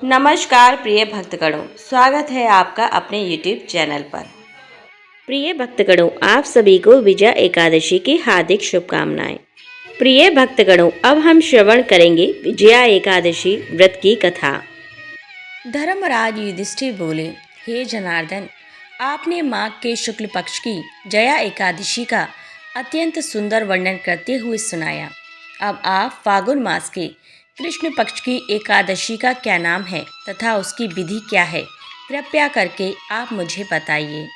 नमस्कार प्रिय भक्तगणों, स्वागत है आपका अपने YouTube चैनल पर। प्रिय भक्तगणों, आप सभी को विजया एकादशी की हार्दिक शुभकामनाएं। प्रिय भक्तगणों, अब हम श्रवण करेंगे विजया एकादशी व्रत की कथा। धर्मराज युधिष्ठिर बोले, हे जनार्दन, आपने माघ के शुक्ल पक्ष की जया एकादशी का अत्यंत सुंदर वर्णन करते हुए सुनाया। अब आप फागुन मास के कृष्ण पक्ष की एकादशी का क्या नाम है तथा उसकी विधि क्या है, कृपया करके आप मुझे बताइए।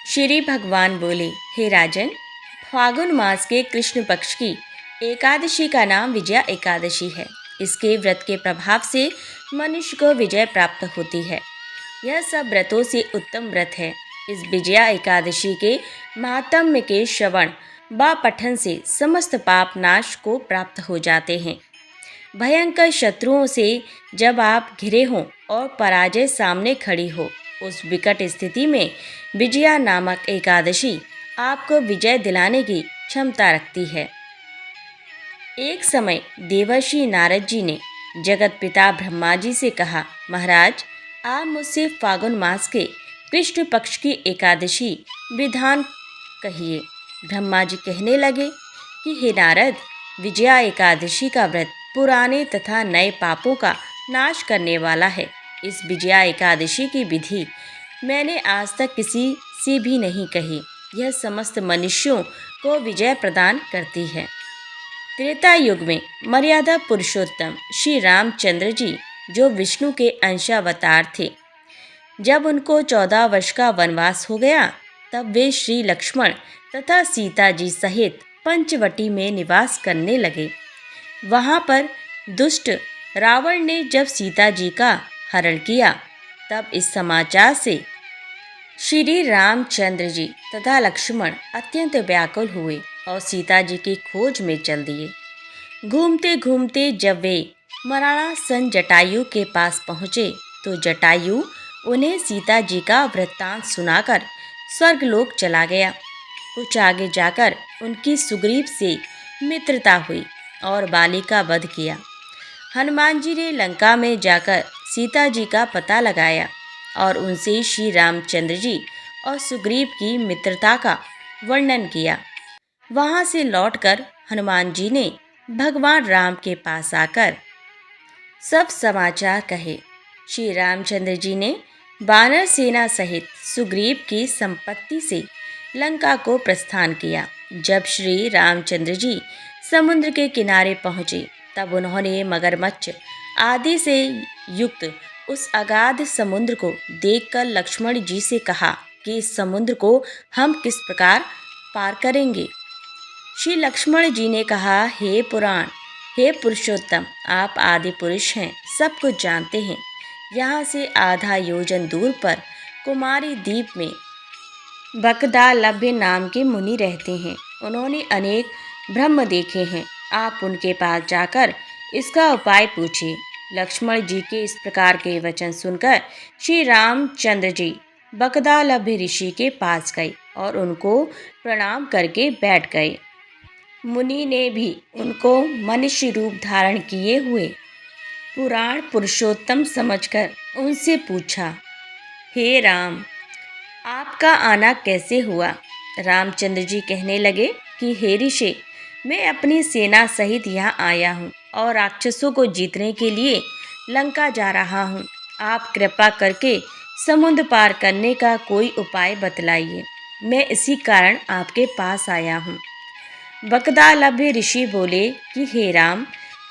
श्री भगवान बोले, हे राजन, फागुन मास के कृष्ण पक्ष की एकादशी का नाम विजया एकादशी है। इसके व्रत के प्रभाव से मनुष्य को विजय प्राप्त होती है। यह सब व्रतों से उत्तम व्रत है। इस विजया एकादशी के महात्म्य के श्रवण व पठन से समस्त पाप नाश को प्राप्त हो जाते हैं। भयंकर शत्रुओं से जब आप घिरे हों और पराजय सामने खड़ी हो, उस विकट स्थिति में विजया नामक एकादशी आपको विजय दिलाने की क्षमता रखती है। एक समय देवर्षि नारद जी ने जगत पिता ब्रह्मा जी से कहा, महाराज, आप मुझसे फागुन मास के कृष्ण पक्ष की एकादशी विधान कहिए। ब्रह्मा जी कहने लगे कि हे नारद, विजया एकादशी का व्रत पुराने तथा नए पापों का नाश करने वाला है। इस विजया एकादशी की विधि मैंने आज तक किसी से भी नहीं कही। यह समस्त मनुष्यों को विजय प्रदान करती है। त्रेता युग में मर्यादा पुरुषोत्तम श्री रामचंद्र जी, जो विष्णु के अंशावतार थे, जब उनको 14 वर्ष का वनवास हो गया, तब वे श्री लक्ष्मण तथा सीता जी सहित पंचवटी में निवास करने लगे। वहाँ पर दुष्ट रावण ने जब सीता जी का हरण किया, तब इस समाचार से श्री रामचंद्र जी तथा लक्ष्मण अत्यंत व्याकुल हुए और सीता जी की खोज में चल दिए। घूमते घूमते जब वे मराणासन जटायु के पास पहुँचे, तो जटायु उन्हें सीता जी का वृत्तांत सुनाकर स्वर्गलोक चला गया। कुछ आगे जाकर उनकी सुग्रीव से मित्रता हुई और बाली का वध किया। हनुमान जी ने लंका में जाकर सीता जी का पता लगाया और उनसे श्री रामचंद्र जी और सुग्रीव की मित्रता का वर्णन किया। वहाँ से लौटकर हनुमान जी ने भगवान राम के पास आकर सब समाचार कहे। श्री रामचंद्र जी ने वानर सेना सहित सुग्रीव की संपत्ति से लंका को प्रस्थान किया। जब श्री रामचंद्र जी समुद्र के किनारे पहुँचे, तब उन्होंने मगरमच्छ आदि से युक्त उस अगाध समुद्र को देखकर लक्ष्मण जी से कहा कि इस समुद्र को हम किस प्रकार पार करेंगे। श्री लक्ष्मण जी ने कहा, हे पुराण, हे पुरुषोत्तम, आप आदि पुरुष हैं, सब कुछ जानते हैं। यहाँ से आधा योजन दूर पर कुमारी द्वीप में बकदालभ्य नाम के मुनि रहते हैं। उन्होंने अनेक ब्रह्म देखे हैं। आप उनके पास जाकर इसका उपाय पूछिए। लक्ष्मण जी के इस प्रकार के वचन सुनकर श्री रामचंद्र जी बकदालभ्य ऋषि के पास गए और उनको प्रणाम करके बैठ गए। मुनि ने भी उनको मनुष्य रूप धारण किए हुए पुराण पुरुषोत्तम समझकर उनसे पूछा, हे राम, आपका आना कैसे हुआ। रामचंद्र जी कहने लगे कि हे ऋषि, मैं अपनी सेना सहित यहाँ आया हूँ और राक्षसों को जीतने के लिए लंका जा रहा हूँ। आप कृपा करके समुद्र पार करने का कोई उपाय बतलाइए। मैं इसी कारण आपके पास आया हूँ। बकदालभ्य ऋषि बोले कि हे राम,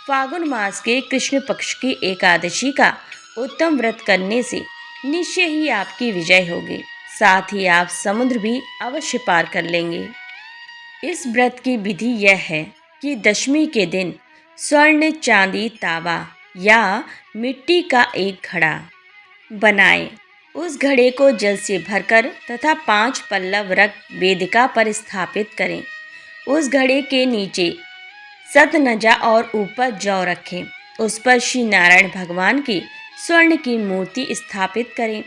फागुन मास के कृष्ण पक्ष की एकादशी का उत्तम व्रत करने से निश्चय ही आपकी विजय होगी। साथ ही आप समुद्र भी अवश्य पार कर लेंगे। इस व्रत की विधि यह है कि दशमी के दिन स्वर्ण, चांदी, तांबा या मिट्टी का एक घड़ा बनाएं। उस घड़े को जल से भरकर तथा 5 पल्लव रख वेदिका पर स्थापित करें। उस घड़े के नीचे सतनजा और ऊपर जौ रखें। उस पर श्री नारायण भगवान की स्वर्ण की मूर्ति स्थापित करें।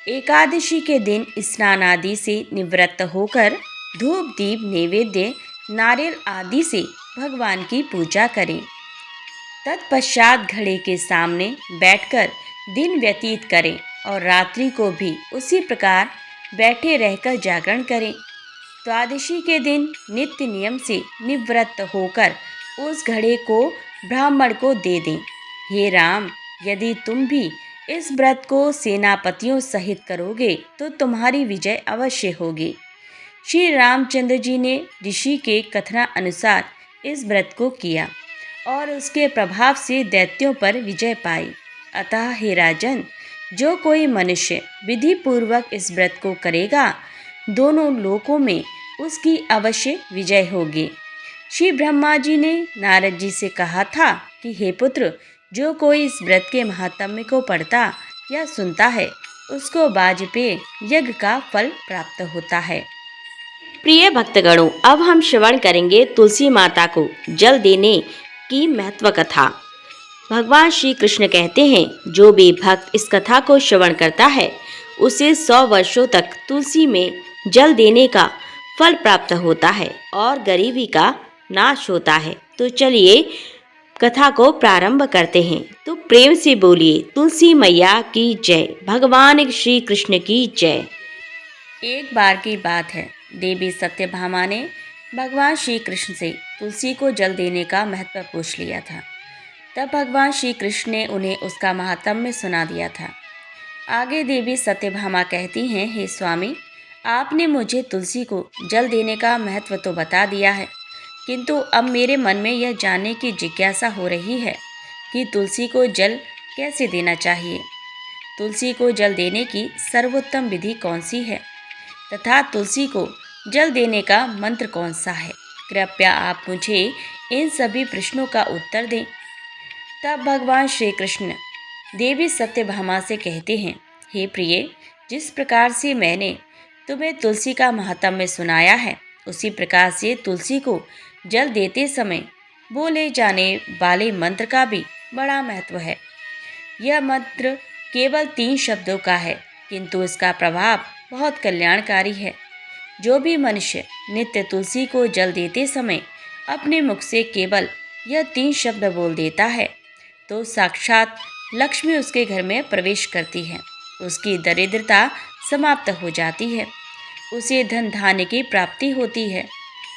एकादशी के दिन स्नान आदि से निवृत्त होकर धूप, दीप, नैवेद्य, नारियल आदि से भगवान की पूजा करें। तत्पश्चात घड़े के सामने बैठकर दिन व्यतीत करें और रात्रि को भी उसी प्रकार बैठे रहकर जागरण करें। द्वादशी के दिन नित्य नियम से निवृत्त होकर उस घड़े को ब्राह्मण को दे दें। हे राम, यदि तुम भी इस व्रत को सेनापतियों सहित करोगे तो तुम्हारी विजय अवश्य होगी। श्री रामचंद्र जी ने ऋषि के कथना अनुसार इस व्रत को किया और उसके प्रभाव से दैत्यों पर विजय पाई। अतः हे राजन, जो कोई मनुष्य विधि पूर्वक इस व्रत को करेगा, दोनों लोकों में उसकी अवश्य विजय होगी। श्री ब्रह्मा जी ने नारद जी से कहा था कि हे पुत्र, जो कोई इस व्रत के महात्म्य को पढ़ता या सुनता है, उसको वाजपेय यज्ञ का फल प्राप्त होता है। प्रिय भक्तगणों, अब हम श्रवण करेंगे तुलसी माता को जल देने की महत्व कथा। भगवान श्री कृष्ण कहते हैं, जो भी भक्त इस कथा को श्रवण करता है उसे 100 वर्षों तक तुलसी में जल देने का फल प्राप्त होता है और गरीबी का नाश होता है। तो चलिए कथा को प्रारंभ करते हैं। तो प्रेम से बोलिए तुलसी मैया की जय, भगवान श्री कृष्ण की जय। एक बार की बात है, देवी सत्यभामा ने भगवान श्री कृष्ण से तुलसी को जल देने का महत्व पूछ लिया था। तब भगवान श्री कृष्ण ने उन्हें उसका महात्म्य सुना दिया था। आगे देवी सत्यभामा कहती हैं, हे स्वामी, आपने मुझे तुलसी को जल देने का महत्व तो बता दिया है, किंतु अब मेरे मन में यह जानने की जिज्ञासा हो रही है कि तुलसी को जल कैसे देना चाहिए। तुलसी को जल देने की सर्वोत्तम विधि कौन सी है तथा तुलसी को जल देने का मंत्र कौन सा है? कृपया आप मुझे इन सभी प्रश्नों का उत्तर दें। तब भगवान श्री कृष्ण देवी सत्यभामा से कहते हैं, हे प्रिय, जिस प्रकार से मैंने तुम्हें तुलसी का महात्म्य सुनाया है, उसी प्रकार से तुलसी को जल देते समय बोले जाने वाले मंत्र का भी बड़ा महत्व है। यह मंत्र केवल 3 शब्दों का है, किंतु इसका प्रभाव बहुत कल्याणकारी है। जो भी मनुष्य नित्य तुलसी को जल देते समय अपने मुख से केवल यह 3 शब्द बोल देता है, तो साक्षात लक्ष्मी उसके घर में प्रवेश करती है, उसकी दरिद्रता समाप्त हो जाती है, उसे धन धान्य की प्राप्ति होती है।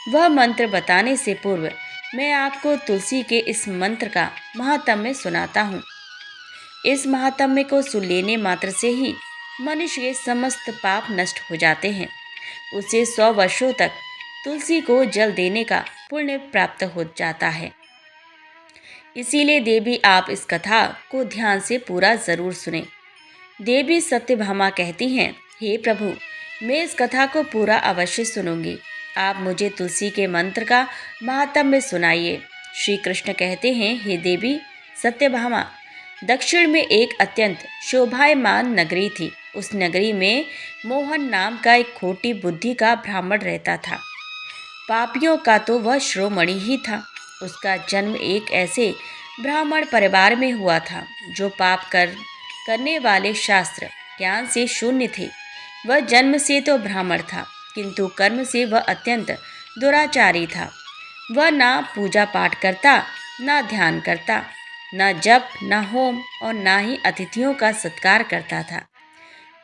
वह मंत्र बताने से पूर्व मैं आपको तुलसी के इस मंत्र का महात्म्य सुनाता हूँ। इस महात्म्य को सुन लेने मात्र से ही मनुष्य के समस्त पाप नष्ट हो जाते हैं। उसे 100 वर्षों तक तुलसी को जल देने का पुण्य प्राप्त हो जाता है। इसीलिए देवी, आप इस कथा को ध्यान से पूरा जरूर सुने। देवी सत्यभामा कहती हैं, हे प्रभु, मैं इस कथा को पूरा अवश्य सुनूंगी। आप मुझे तुलसी के मंत्र का महात्म्य सुनाइए। श्री कृष्ण कहते हैं, हे देवी सत्यभामा, दक्षिण में एक अत्यंत शोभायमान नगरी थी। उस नगरी में मोहन नाम का एक खोटी बुद्धि का ब्राह्मण रहता था। पापियों का तो वह शिरोमणि ही था। उसका जन्म एक ऐसे ब्राह्मण परिवार में हुआ था जो पाप करने वाले शास्त्र ज्ञान से शून्य थे। वह जन्म से तो ब्राह्मण था, किंतु कर्म से वह अत्यंत दुराचारी था। वह ना पूजा पाठ करता, ना ध्यान करता, न जप, न होम और ना ही अतिथियों का सत्कार करता था।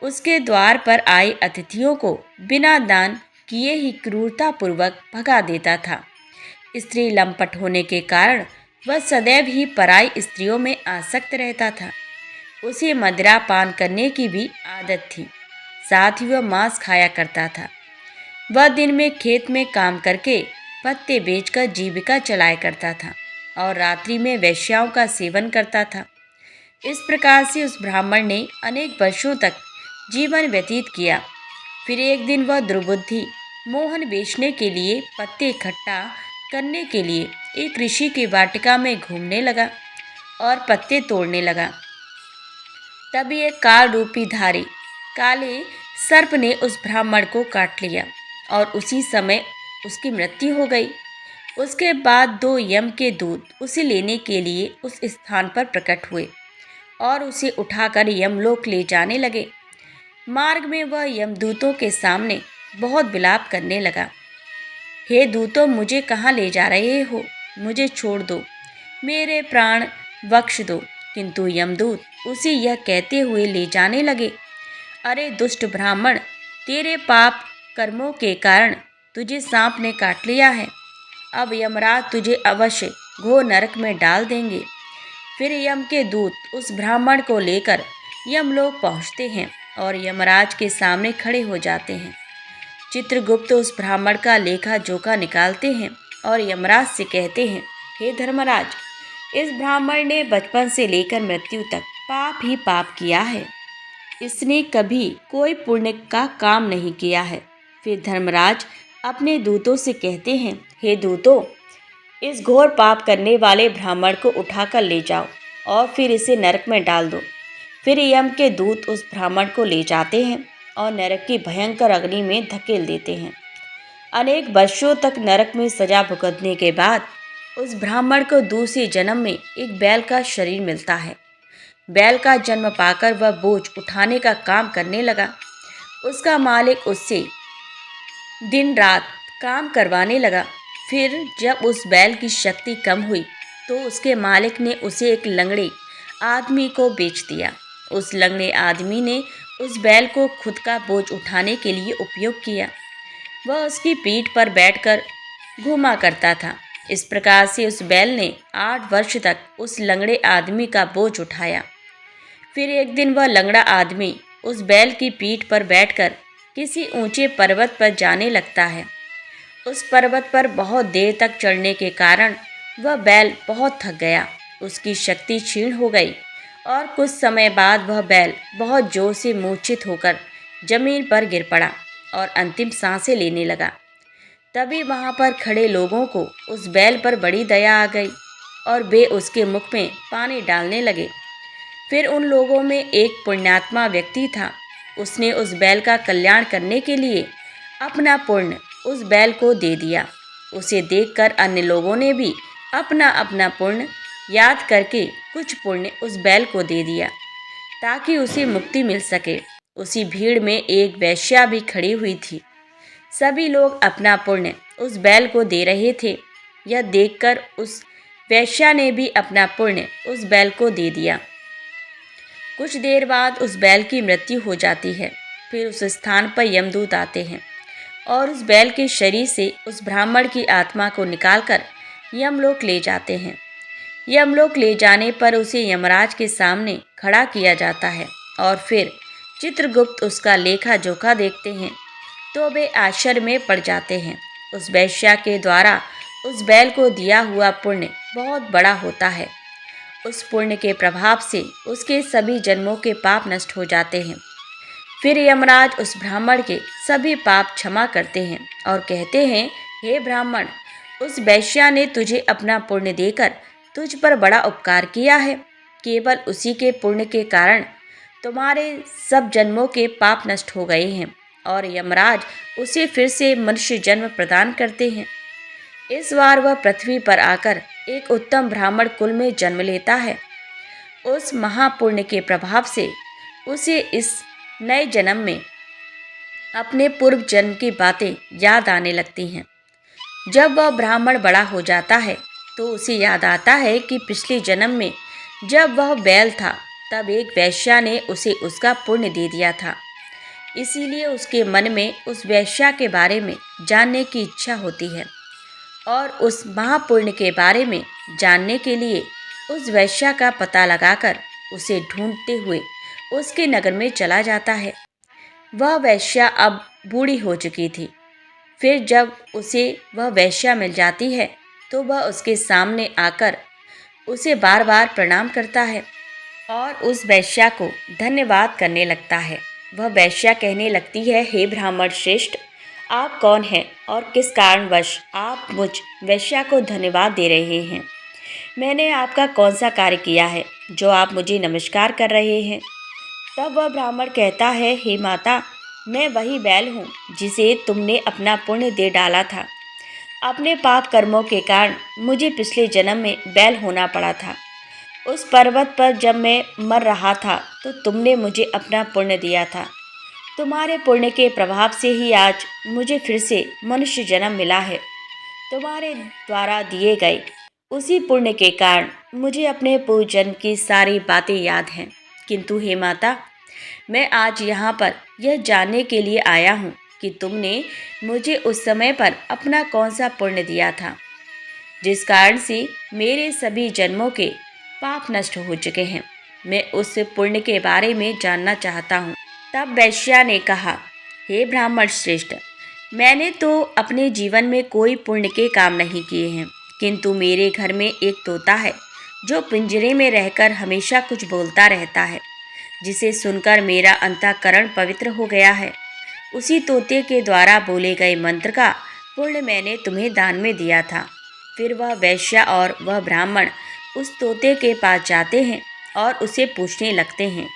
उसके द्वार पर आए अतिथियों को बिना दान किए ही क्रूरतापूर्वक भगा देता था। स्त्री लंपट होने के कारण वह सदैव ही पराई स्त्रियों में आसक्त रहता था। उसे मदिरा पान करने की भी आदत थी, साथ ही वह मांस खाया करता था। वह दिन में खेत में काम करके पत्ते बेचकर जीविका चलाया करता था और रात्रि में वेश्याओं का सेवन करता था। इस प्रकार से उस ब्राह्मण ने अनेक वर्षों तक जीवन व्यतीत किया। फिर एक दिन वह दुर्बुद्धि मोहन बेचने के लिए पत्ते इकट्ठा करने के लिए एक ऋषि की वाटिका में घूमने लगा और पत्ते तोड़ने लगा। तभी एक काल रूपी धारी काले सर्प ने उस ब्राह्मण को काट लिया और उसी समय उसकी मृत्यु हो गई। उसके बाद 2 यम के दूत उसे लेने के लिए उस स्थान पर प्रकट हुए और उसे उठाकर यमलोक ले जाने लगे। मार्ग में वह यमदूतों के सामने बहुत विलाप करने लगा। हे दूतों, मुझे कहाँ ले जा रहे हो? मुझे छोड़ दो, मेरे प्राण बख्श दो। किंतु यमदूत उसे यह कहते हुए ले जाने लगे, अरे दुष्ट ब्राह्मण, तेरे पाप कर्मों के कारण तुझे सांप ने काट लिया है। अब यमराज तुझे अवश्य घोर नरक में डाल देंगे। फिर यम के दूत उस ब्राह्मण को लेकर यमलोक पहुँचते हैं और यमराज के सामने खड़े हो जाते हैं। चित्रगुप्त उस ब्राह्मण का लेखा जोखा निकालते हैं और यमराज से कहते हैं, हे धर्मराज, इस ब्राह्मण ने बचपन से लेकर मृत्यु तक पाप ही पाप किया है। इसने कभी कोई पुण्य का काम नहीं किया है। फिर धर्मराज अपने दूतों से कहते हैं, हे दूतों, इस घोर पाप करने वाले ब्राह्मण को उठाकर ले जाओ और फिर इसे नरक में डाल दो। फिर यम के दूत उस ब्राह्मण को ले जाते हैं और नरक की भयंकर अग्नि में धकेल देते हैं। अनेक वर्षों तक नरक में सजा भुगतने के बाद उस ब्राह्मण को दूसरे जन्म में एक बैल का शरीर मिलता है। बैल का जन्म पाकर वह बोझ उठाने का काम करने लगा। उसका मालिक उससे दिन रात काम करवाने लगा। फिर जब उस बैल की शक्ति कम हुई तो उसके मालिक ने उसे एक लंगड़े आदमी को बेच दिया। उस लंगड़े आदमी ने उस बैल को खुद का बोझ उठाने के लिए उपयोग किया। वह उसकी पीठ पर बैठकर घूमा करता था। इस प्रकार से उस बैल ने 8 वर्ष तक उस लंगड़े आदमी का बोझ उठाया। फिर एक दिन वह लंगड़ा आदमी उस बैल की पीठ पर बैठकर किसी ऊंचे पर्वत पर जाने लगता है। उस पर्वत पर बहुत देर तक चढ़ने के कारण वह बैल बहुत थक गया। उसकी शक्ति क्षीण हो गई और कुछ समय बाद वह बैल बहुत जोर से मूर्छित होकर जमीन पर गिर पड़ा और अंतिम सांसें लेने लगा। तभी वहाँ पर खड़े लोगों को उस बैल पर बड़ी दया आ गई और वे उसके मुख में पानी डालने लगे। फिर उन लोगों में एक पुण्यात्मा व्यक्ति था। उसने उस बैल का कल्याण करने के लिए अपना पुण्य उस बैल को दे दिया। उसे देखकर अन्य लोगों ने भी अपना अपना पुण्य याद करके कुछ पुण्य उस बैल को दे दिया ताकि उसे मुक्ति मिल सके। उसी भीड़ में एक वेश्या भी खड़ी हुई थी। सभी लोग अपना पुण्य उस बैल को दे रहे थे। यह देखकर उस वेश्या ने भी अपना पुण्य उस बैल को दे दिया। कुछ देर बाद उस बैल की मृत्यु हो जाती है। फिर उस स्थान पर यमदूत आते हैं और उस बैल के शरीर से उस ब्राह्मण की आत्मा को निकालकर यमलोक ले जाते हैं। यमलोक ले जाने पर उसे यमराज के सामने खड़ा किया जाता है और फिर चित्रगुप्त उसका लेखा जोखा देखते हैं तो वे आश्चर्य में पड़ जाते हैं। उस वेश्या के द्वारा उस बैल को दिया हुआ पुण्य बहुत बड़ा होता है। उस पुण्य के प्रभाव से उसके सभी जन्मों के पाप नष्ट हो जाते हैं। फिर यमराज उस ब्राह्मण के सभी पाप क्षमा करते हैं और कहते हैं, हे ब्राह्मण, उस वेश्या ने तुझे अपना पुण्य देकर तुझ पर बड़ा उपकार किया है। केवल उसी के पुण्य के कारण तुम्हारे सब जन्मों के पाप नष्ट हो गए हैं और यमराज उसे फिर से मनुष्य जन्म प्रदान करते हैं। इस बार वह पृथ्वी पर आकर एक उत्तम ब्राह्मण कुल में जन्म लेता है। उस महापुण्य के प्रभाव से उसे इस नए जन्म में अपने पूर्व जन्म की बातें याद आने लगती हैं। जब वह ब्राह्मण बड़ा हो जाता है तो उसे याद आता है कि पिछले जन्म में जब वह बैल था तब एक वेश्या ने उसे उसका पुण्य दे दिया था। इसीलिए उसके मन में उस वेश्या के बारे में जानने की इच्छा होती है और उस महापुण्य के बारे में जानने के लिए उस वेश्या का पता लगाकर उसे ढूंढते हुए उसके नगर में चला जाता है। वह वेश्या अब बूढ़ी हो चुकी थी। फिर जब उसे वह वेश्या मिल जाती है तो वह उसके सामने आकर उसे बार बार प्रणाम करता है और उस वेश्या को धन्यवाद करने लगता है। वह वेश्या कहने लगती है, हे ब्राह्मण श्रेष्ठ, आप कौन हैं और किस कारणवश आप मुझ वेश्या को धन्यवाद दे रहे हैं? मैंने आपका कौन सा कार्य किया है जो आप मुझे नमस्कार कर रहे हैं? तब वह ब्राह्मण कहता है, हे माता, मैं वही बैल हूँ जिसे तुमने अपना पुण्य दे डाला था। अपने पाप कर्मों के कारण मुझे पिछले जन्म में बैल होना पड़ा था। उस पर्वत पर जब मैं मर रहा था तो तुमने मुझे अपना पुण्य दिया था। तुम्हारे पुण्य के प्रभाव से ही आज मुझे फिर से मनुष्य जन्म मिला है। तुम्हारे द्वारा दिए गए उसी पुण्य के कारण मुझे अपने पूर्व जन्म की सारी बातें याद हैं। किंतु हे माता, मैं आज यहाँ पर यह जानने के लिए आया हूँ कि तुमने मुझे उस समय पर अपना कौन सा पुण्य दिया था, जिस कारण से मेरे सभी जन्मों के पाप नष्ट हो चुके हैं। मैं उस पुण्य के बारे में जानना चाहता हूँ। तब वैश्या ने कहा, हे ब्राह्मण श्रेष्ठ, मैंने तो अपने जीवन में कोई पुण्य के काम नहीं किए हैं, किंतु मेरे घर में एक तोता है जो पिंजरे में रहकर हमेशा कुछ बोलता रहता है, जिसे सुनकर मेरा अंतःकरण पवित्र हो गया है। उसी तोते के द्वारा बोले गए मंत्र का पुण्य मैंने तुम्हें दान में दिया था। फिर वह वैश्या और वह ब्राह्मण उस तोते के पास जाते हैं और उसे पूछने लगते हैं,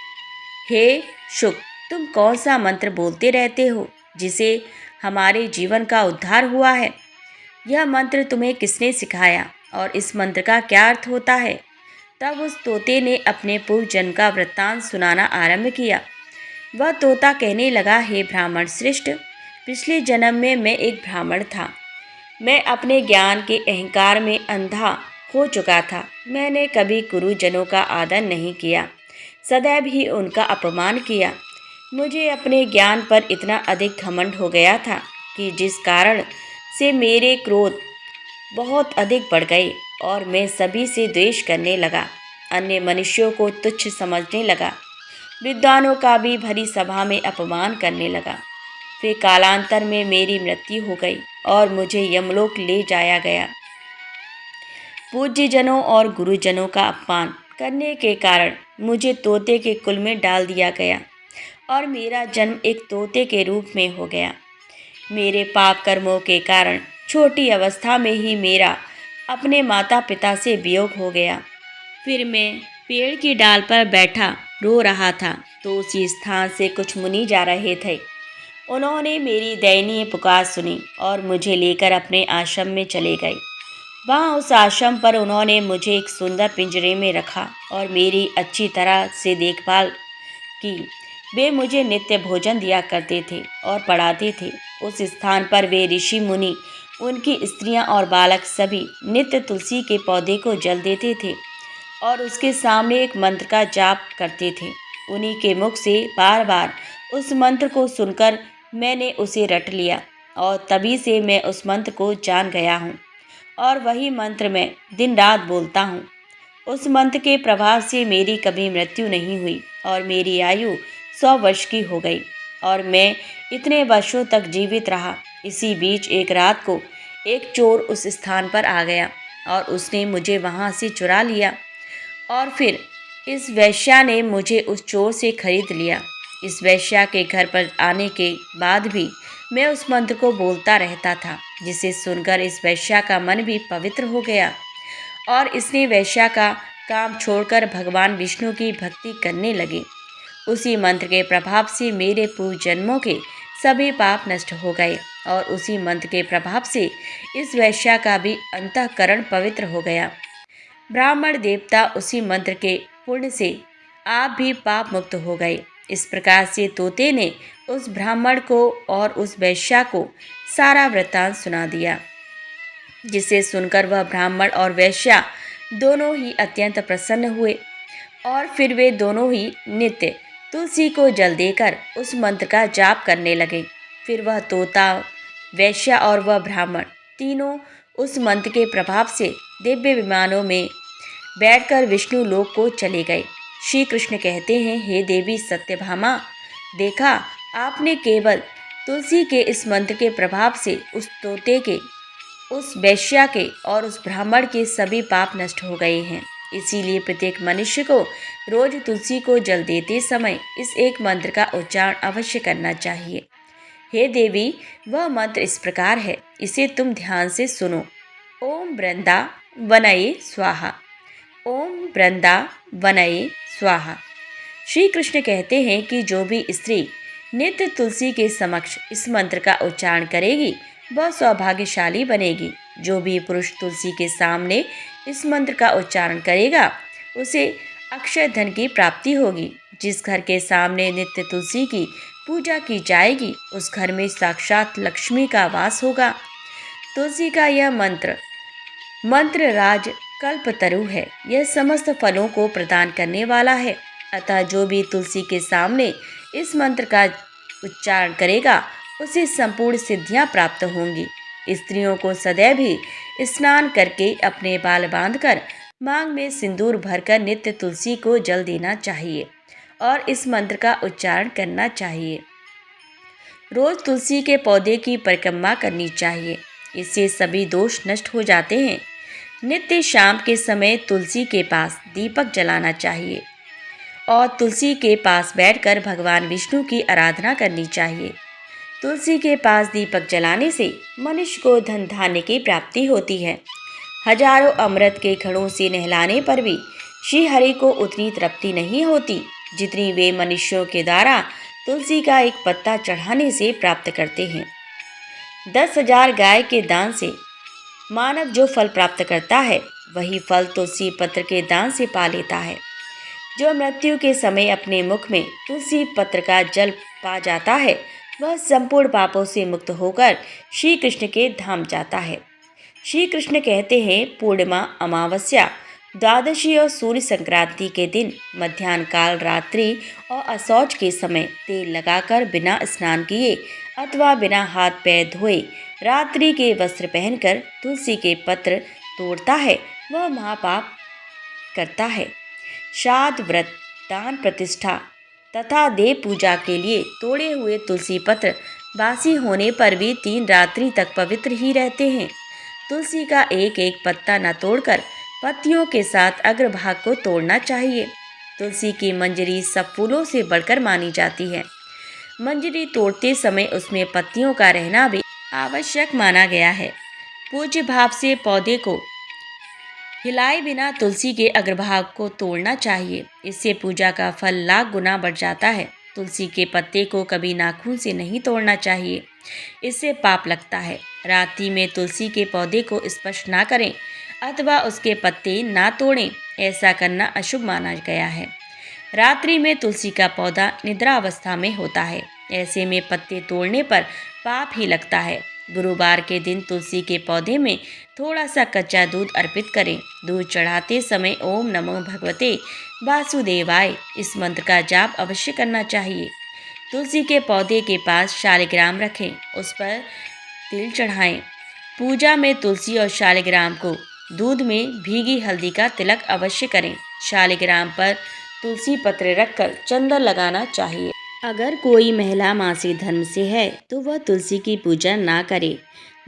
हे शुक, तुम कौन सा मंत्र बोलते रहते हो जिसे हमारे जीवन का उद्धार हुआ है? यह मंत्र तुम्हें किसने सिखाया और इस मंत्र का क्या अर्थ होता है? तब उस तोते ने अपने पूर्व जन्म का वृत्तांत सुनाना आरंभ किया। वह तोता कहने लगा, हे ब्राह्मण श्रेष्ठ, पिछले जन्म में मैं एक ब्राह्मण था। मैं अपने ज्ञान के अहंकार में अंधा हो चुका था। मैंने कभी गुरुजनों का आदर नहीं किया, सदैव ही उनका अपमान किया। मुझे अपने ज्ञान पर इतना अधिक घमंड हो गया था कि जिस कारण से मेरे क्रोध बहुत अधिक बढ़ गए और मैं सभी से द्वेष करने लगा, अन्य मनुष्यों को तुच्छ समझने लगा, विद्वानों का भी भरी सभा में अपमान करने लगा। फिर कालांतर में मेरी मृत्यु हो गई और मुझे यमलोक ले जाया गया। पूज्यजनों और गुरुजनों का अपमान करने के कारण मुझे तोते के कुल में डाल दिया गया और मेरा जन्म एक तोते के रूप में हो गया। मेरे पाप कर्मों के कारण छोटी अवस्था में ही मेरा अपने माता पिता से वियोग हो गया। फिर मैं पेड़ की डाल पर बैठा रो रहा था तो उसी स्थान से कुछ मुनि जा रहे थे। उन्होंने मेरी दयनीय पुकार सुनी और मुझे लेकर अपने आश्रम में चले गए। वहाँ उस आश्रम पर उन्होंने मुझे एक सुंदर पिंजरे में रखा और मेरी अच्छी तरह से देखभाल की। वे मुझे नित्य भोजन दिया करते थे और पढ़ाते थे। उस स्थान पर वे ऋषि मुनि, उनकी स्त्रियां और बालक सभी नित्य तुलसी के पौधे को जल देते थे और उसके सामने एक मंत्र का जाप करते थे। उन्हीं के मुख से बार बार उस मंत्र को सुनकर मैंने उसे रट लिया और तभी से मैं उस मंत्र को जान गया हूँ और वही मंत्र मैं दिन रात बोलता हूँ। उस मंत्र के प्रभाव से मेरी कभी मृत्यु नहीं हुई और मेरी आयु 100 वर्ष की हो गई और मैं इतने वर्षों तक जीवित रहा। इसी बीच एक रात को एक चोर उस स्थान पर आ गया और उसने मुझे वहाँ से चुरा लिया और फिर इस वैश्या ने मुझे उस चोर से खरीद लिया। इस वैश्या के घर पर आने के बाद भी मैं उस मंत्र को बोलता रहता था, जिसे सुनकर इस वैश्या का मन भी पवित्र हो गया और इसने वैश्या का काम छोड़कर भगवान विष्णु की भक्ति करने लगी। उसी मंत्र के प्रभाव से मेरे पूर्व जन्मों के सभी पाप नष्ट हो गए और उसी मंत्र के प्रभाव से इस वैश्या का भी अंतःकरण पवित्र हो गया। ब्राह्मण देवता, उसी मंत्र के पुण्य से आप भी पाप मुक्त हो गए। इस प्रकार से तोते ने उस ब्राह्मण को और उस वैश्या को सारा वृत्तांत सुना दिया, जिसे सुनकर वह ब्राह्मण और वैश्या दोनों ही अत्यंत प्रसन्न हुए और फिर वे दोनों ही नित्य तुलसी को जल देकर उस मंत्र का जाप करने लगे। फिर वह तोता, वैश्या और वह ब्राह्मण तीनों उस मंत्र के प्रभाव से दिव्य विमानों में बैठकर विष्णु लोक को चले गए। श्री कृष्ण कहते हैं, हे देवी सत्यभामा, देखा आपने केवल तुलसी के इस मंत्र के प्रभाव से उस तोते के, उस वैश्या के और उस ब्राह्मण के सभी पाप नष्ट हो गए हैं। इसीलिए प्रत्येक मनुष्य को रोज तुलसी को जल देते समय इस एक मंत्र का उच्चारण अवश्य करना चाहिए। हे देवी, वह मंत्र इस प्रकार है, इसे तुम ध्यान से सुनो। ओम वृंदावनये स्वाहा। ओम वृंदावनये स्वाहा। श्री कृष्ण कहते हैं कि जो भी स्त्री नित्य तुलसी के समक्ष इस मंत्र का उच्चारण करेगी वह सौभाग्यशाली बनेगी। जो भी पुरुष तुलसी के सामने इस मंत्र का उच्चारण करेगा उसे अक्षय धन की प्राप्ति होगी। जिस घर के सामने नित्य तुलसी की पूजा की जाएगी उस घर में साक्षात लक्ष्मी का वास होगा। तुलसी का यह मंत्र मंत्र राज कल्पतरु है, यह समस्त फलों को प्रदान करने वाला है। अतः जो भी तुलसी के सामने इस मंत्र का उच्चारण करेगा उसे संपूर्ण सिद्धियां प्राप्त होंगी। स्त्रियों को सदैव ही स्नान करके अपने बाल बांधकर मांग में सिंदूर भरकर नित्य तुलसी को जल देना चाहिए और इस मंत्र का उच्चारण करना चाहिए। रोज तुलसी के पौधे की परिक्रमा करनी चाहिए, इससे सभी दोष नष्ट हो जाते हैं। नित्य शाम के समय तुलसी के पास दीपक जलाना चाहिए और तुलसी के पास बैठकर भगवान विष्णु की आराधना करनी चाहिए। तुलसी के पास दीपक जलाने से मनुष्य को धन धान्य की प्राप्ति होती है। हजारों अमृत के घड़ों से नहलाने पर भी श्री हरि को उतनी तृप्ति नहीं होती जितनी वे मनुष्यों के द्वारा तुलसी का एक पत्ता चढ़ाने से प्राप्त करते हैं। 10,000 गाय के दान से मानव जो फल प्राप्त करता है वही फल तुलसी पत्र के दान से पा लेता है। जो मृत्यु के समय अपने मुख में तुलसी पत्र का जल पा जाता है वह संपूर्ण पापों से मुक्त होकर श्री कृष्ण के धाम जाता है। श्री कृष्ण कहते हैं, पूर्णिमा, अमावस्या, द्वादशी और सूर्य संक्रांति के दिन मध्याह्न काल, रात्रि और असौच के समय तेल लगाकर बिना स्नान किए अथवा बिना हाथ पैर धोए रात्रि के वस्त्र पहनकर तुलसी के पत्र तोड़ता है वह महापाप करता है। श्राद्ध, व्रत, दान, प्रतिष्ठा तथा देव पूजा के लिए तोड़े हुए तुलसी पत्र बासी होने पर भी 3 रात्रि तक पवित्र ही रहते हैं। तुलसी का एक एक पत्ता न तोड़कर पत्तियों के साथ अग्रभाग को तोड़ना चाहिए। तुलसी की मंजरी सब फूलों से बढ़कर मानी जाती है। मंजरी तोड़ते समय उसमें पत्तियों का रहना भी आवश्यक माना गया है। पूज्य भाव से पौधे को हिलाए बिना तुलसी के अग्रभाग को तोड़ना चाहिए, इससे पूजा का फल लाख गुना बढ़ जाता है। तुलसी के पत्ते को कभी नाखून से नहीं तोड़ना चाहिए, इससे पाप लगता है। रात्रि में तुलसी के पौधे को स्पर्श ना करें अथवा उसके पत्ते ना तोड़ें, ऐसा करना अशुभ माना गया है। रात्रि में तुलसी का पौधा निद्रा अवस्था में होता है, ऐसे में पत्ते तोड़ने पर पाप ही लगता है। गुरुवार के दिन तुलसी के पौधे में थोड़ा सा कच्चा दूध अर्पित करें। दूध चढ़ाते समय ओम नमो भगवते वासुदेवाय इस मंत्र का जाप अवश्य करना चाहिए। तुलसी के पौधे के पास शालिग्राम रखें, उस पर तिल चढ़ाएं। पूजा में तुलसी और शालिग्राम को दूध में भीगी हल्दी का तिलक अवश्य करें। शालिग्राम पर तुलसी पत्र रखकर चंदन लगाना चाहिए। अगर कोई महिला मासिक धर्म से है तो वह तुलसी की पूजा ना करे।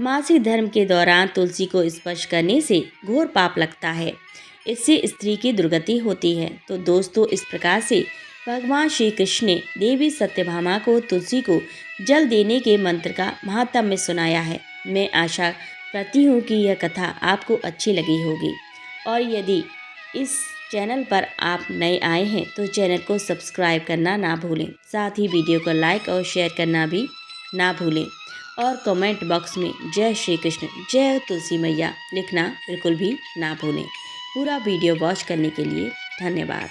मासिक धर्म के दौरान तुलसी को स्पर्श करने से घोर पाप लगता है, इससे स्त्री की दुर्गति होती है। तो दोस्तों, इस प्रकार से भगवान श्री कृष्ण ने देवी सत्यभामा को तुलसी को जल देने के मंत्र का महात्म्य सुनाया है। मैं आशा करती हूँ कि यह कथा आपको अच्छी लगी होगी और यदि इस चैनल पर आप नए आए हैं तो चैनल को सब्सक्राइब करना ना भूलें। साथ ही वीडियो को लाइक और शेयर करना भी ना भूलें और कमेंट बॉक्स में जय श्री कृष्ण, जय तुलसी मैया लिखना बिल्कुल भी ना भूलें। पूरा वीडियो वॉच करने के लिए धन्यवाद।